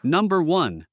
Number 1.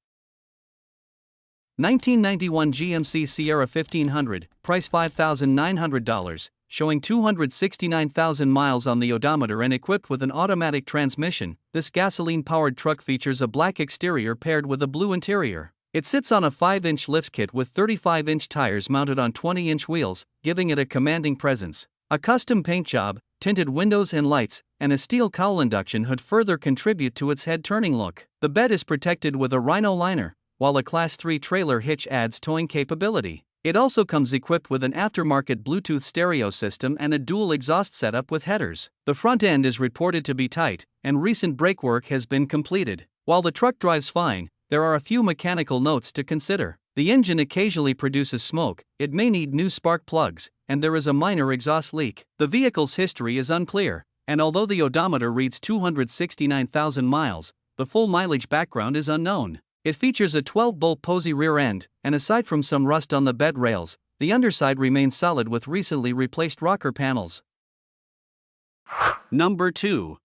1991 GMC Sierra 1500, price $5,900, showing 269,000 miles on the odometer and equipped with an automatic transmission. This gasoline-powered truck features a black exterior paired with a blue interior. It sits on a 5-inch lift kit with 35-inch tires mounted on 20-inch wheels, giving it a commanding presence. A custom paint job, tinted windows and lights, and a steel cowl induction hood further contribute to its head-turning look. The bed is protected with a Rhino liner, while a Class 3 trailer hitch adds towing capability. It also comes equipped with an aftermarket Bluetooth stereo system and a dual exhaust setup with headers. The front end is reported to be tight, and recent brake work has been completed. While the truck drives fine, there are a few mechanical notes to consider. The engine occasionally produces smoke, it may need new spark plugs, and there is a minor exhaust leak. The vehicle's history is unclear, and although the odometer reads 269,000 miles, the full mileage background is unknown. It features a 12-bolt Posey rear end, and aside from some rust on the bed rails, the underside remains solid with recently replaced rocker panels. Number 2.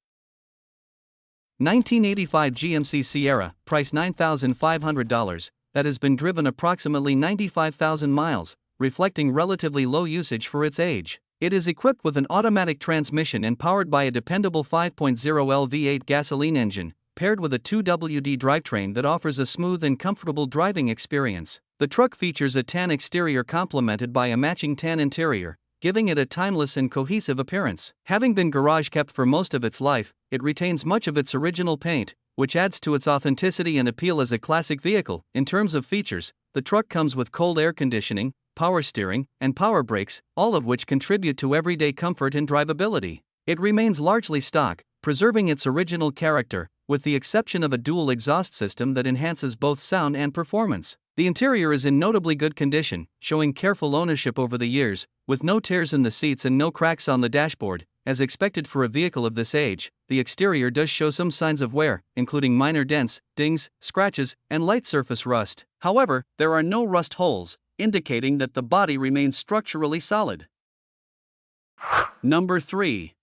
1985 GMC Sierra, price $9,500, that has been driven approximately 95,000 miles, reflecting relatively low usage for its age. It is equipped with an automatic transmission and powered by a dependable 5.0L V8 gasoline engine, paired with a 2WD drivetrain that offers a smooth and comfortable driving experience. The truck features a tan exterior complemented by a matching tan interior, giving it a timeless and cohesive appearance. Having been garage-kept for most of its life, it retains much of its original paint, which adds to its authenticity and appeal as a classic vehicle. In terms of features, the truck comes with cold air conditioning, power steering, and power brakes, all of which contribute to everyday comfort and drivability. It remains largely stock, preserving its original character, with the exception of a dual exhaust system that enhances both sound and performance. The interior is in notably good condition, showing careful ownership over the years, with no tears in the seats and no cracks on the dashboard. As expected for a vehicle of this age, the exterior does show some signs of wear, including minor dents, dings, scratches, and light surface rust. However, there are no rust holes, indicating that the body remains structurally solid. Number 3.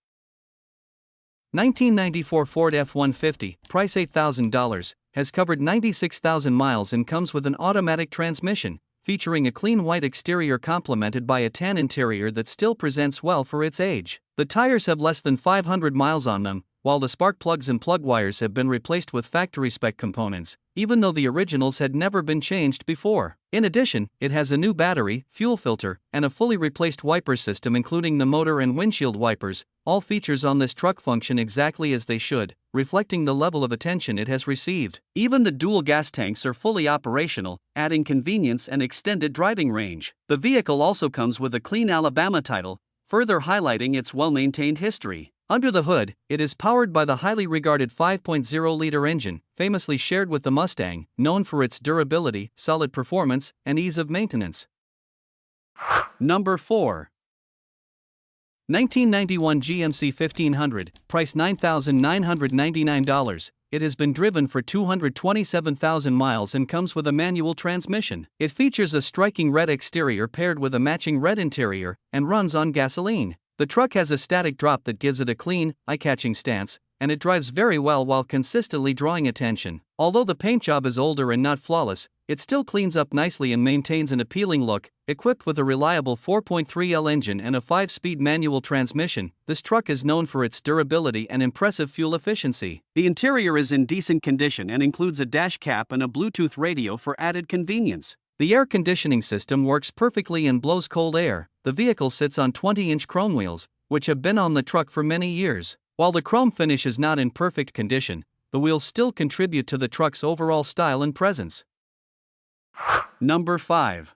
1994 Ford F150, price $8,000, has covered 96,000 miles and comes with an automatic transmission, featuring a clean white exterior complemented by a tan interior that still presents well for its age. The tires have less than 500 miles on them, while the spark plugs and plug wires have been replaced with factory-spec components, even though the originals had never been changed before. In addition, it has a new battery, fuel filter, and a fully replaced wiper system including the motor and windshield wipers. All features on this truck function exactly as they should, reflecting the level of attention it has received. Even the dual gas tanks are fully operational, adding convenience and extended driving range. The vehicle also comes with a clean Alabama title, further highlighting its well-maintained history. Under the hood, it is powered by the highly regarded 5.0-liter engine, famously shared with the Mustang, known for its durability, solid performance, and ease of maintenance. Number 4. 1991 GMC 1500, price $9,999. It has been driven for 227,000 miles and comes with a manual transmission. It features a striking red exterior paired with a matching red interior, and runs on gasoline. The truck has a static drop that gives it a clean, eye-catching stance, and it drives very well while consistently drawing attention. Although the paint job is older and not flawless, it still cleans up nicely and maintains an appealing look. Equipped with a reliable 4.3L engine and a 5-speed manual transmission, this truck is known for its durability and impressive fuel efficiency. The interior is in decent condition and includes a dash cap and a Bluetooth radio for added convenience. The air conditioning system works perfectly and blows cold air. The vehicle sits on 20-inch chrome wheels, which have been on the truck for many years. While the chrome finish is not in perfect condition, the wheels still contribute to the truck's overall style and presence. Number 5.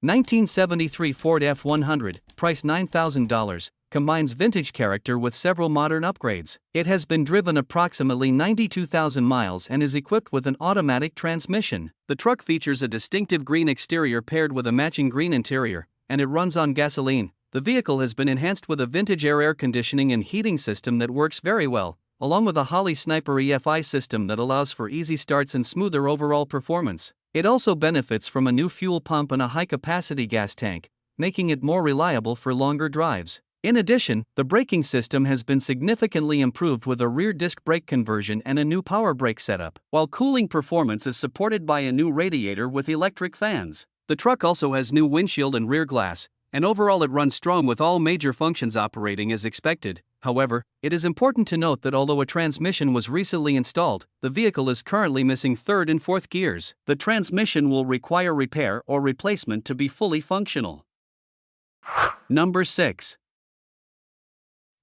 1973 Ford F100, price $9,000, combines vintage character with several modern upgrades. It has been driven approximately 92,000 miles and is equipped with an automatic transmission. The truck features a distinctive green exterior paired with a matching green interior, and it runs on gasoline. The vehicle has been enhanced with a vintage air conditioning and heating system that works very well, along with a Holley Sniper EFI system that allows for easy starts and smoother overall performance. It also benefits from a new fuel pump and a high-capacity gas tank, making it more reliable for longer drives. In addition, the braking system has been significantly improved with a rear disc brake conversion and a new power brake setup, while cooling performance is supported by a new radiator with electric fans. The truck also has new windshield and rear glass, and overall it runs strong with all major functions operating as expected. However, it is important to note that although a transmission was recently installed, the vehicle is currently missing third and fourth gears. The transmission will require repair or replacement to be fully functional. Number 6.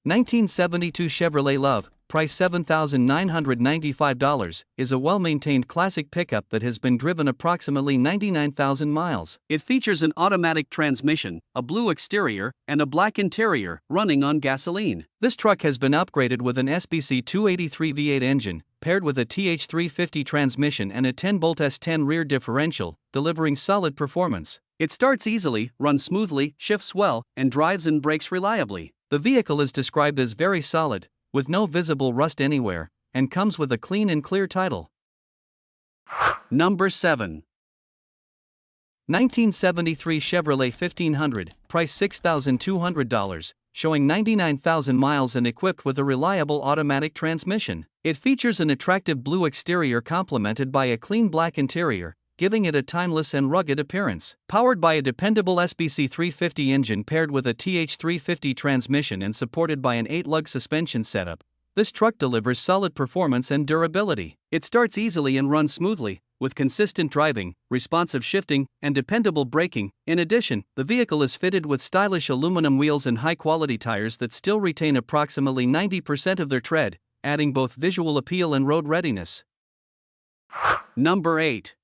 1972 Chevrolet LUV, price $7,995, is a well-maintained classic pickup that has been driven approximately 99,000 miles. It features an automatic transmission, a blue exterior, and a black interior, running on gasoline. This truck has been upgraded with an SBC 283 V8 engine, paired with a TH350 transmission and a 10-bolt S10 rear differential, delivering solid performance. It starts easily, runs smoothly, shifts well, and drives and brakes reliably. The vehicle is described as very solid, with no visible rust anywhere, and comes with a clean and clear title. Number 7. 1973 Chevrolet 1500, price $6,200, showing 99,000 miles and equipped with a reliable automatic transmission. It features an attractive blue exterior complemented by a clean black interior, giving it a timeless and rugged appearance. Powered by a dependable SBC 350 engine paired with a TH350 transmission and supported by an 8-lug suspension setup, this truck delivers solid performance and durability. It starts easily and runs smoothly, with consistent driving, responsive shifting, and dependable braking. In addition, the vehicle is fitted with stylish aluminum wheels and high-quality tires that still retain approximately 90% of their tread, adding both visual appeal and road readiness. Number 8.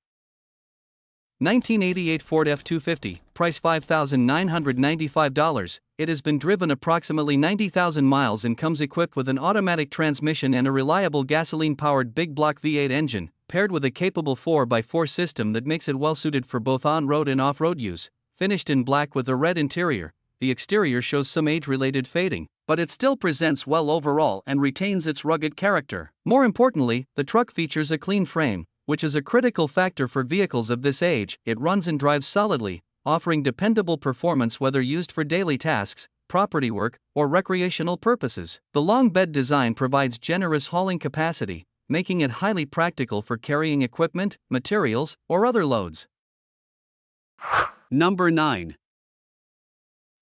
1988 Ford F250, price $5,995. It has been driven approximately 90,000 miles and comes equipped with an automatic transmission and a reliable gasoline-powered big block V8 engine, paired with a capable 4x4 system that makes it well-suited for both on-road and off-road use. Finished in black with a red interior, the exterior shows some age-related fading, but it still presents well overall and retains its rugged character. More importantly, the truck features a clean frame, which is a critical factor for vehicles of this age. It runs and drives solidly, offering dependable performance whether used for daily tasks, property work, or recreational purposes. The long bed design provides generous hauling capacity, making it highly practical for carrying equipment, materials, or other loads. Number 9.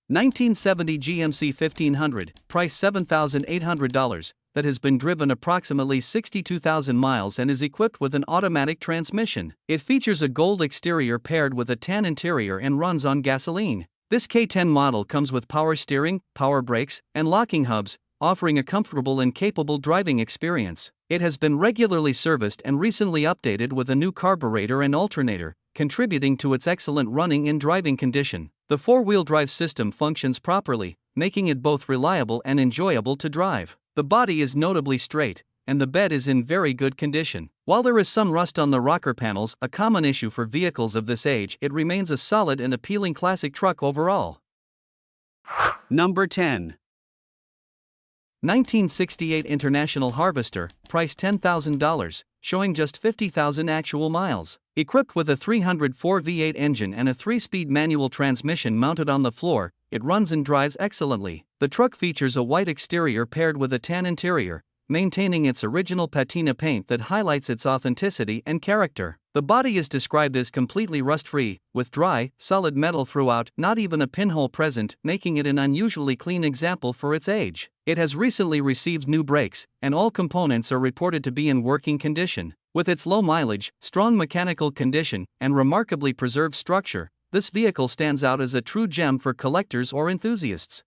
1970 GMC 1500, price $7,800, that has been driven approximately 62,000 miles and is equipped with an automatic transmission. It features a gold exterior paired with a tan interior and runs on gasoline. This K10 model comes with power steering, power brakes, and locking hubs, offering a comfortable and capable driving experience. It has been regularly serviced and recently updated with a new carburetor and alternator, contributing to its excellent running and driving condition. The four-wheel drive system functions properly, making it both reliable and enjoyable to drive. The body is notably straight, and the bed is in very good condition. While there is some rust on the rocker panels, a common issue for vehicles of this age, it remains a solid and appealing classic truck overall. Number 10. 1968 International Harvester, price $10,000, showing just 50,000 actual miles. Equipped with a 304 V8 engine and a 3-speed manual transmission mounted on the floor, it runs and drives excellently. The truck features a white exterior paired with a tan interior, maintaining its original patina paint that highlights its authenticity and character. The body is described as completely rust-free, with dry, solid metal throughout, not even a pinhole present, making it an unusually clean example for its age. It has recently received new brakes, and all components are reported to be in working condition. With its low mileage, strong mechanical condition, and remarkably preserved structure, this vehicle stands out as a true gem for collectors or enthusiasts.